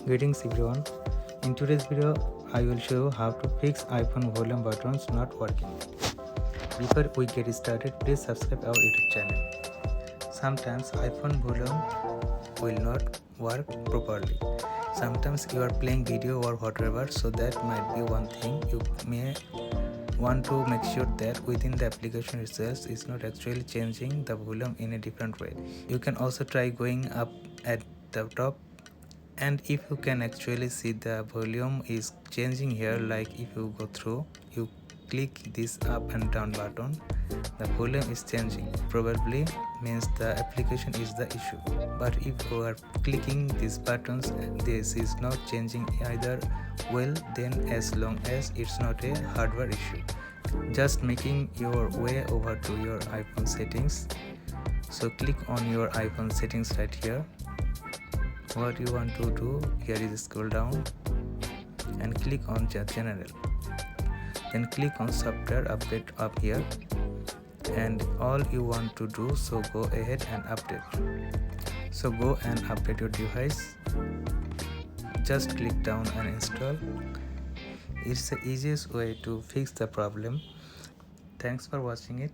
Greetings everyone. In today's video, I will show you how to fix iPhone volume buttons not working. Before we get started, please subscribe our YouTube channel. Sometimes iPhone volume will not work properly. Sometimes you are playing video or whatever, so that might be one thing. You may want to make sure that within the application itself is not actually changing the volume in a different way. You can also try going up at the top, and if you can actually see the volume is changing here, like if you go through, you click this up and down button, the volume is changing, probably means the application is the issue. But if you are clicking these buttons, this is not changing either, well, then as long as it's not a hardware issue, just making your way over to your iPhone settings. So click on your iPhone settings right here. What you want to do here is scroll down and click on general, then click on software update up here, and all you want to do, so go ahead and update. So go and update your device, just click down and install. It's the easiest way to fix the problem. Thanks for watching it.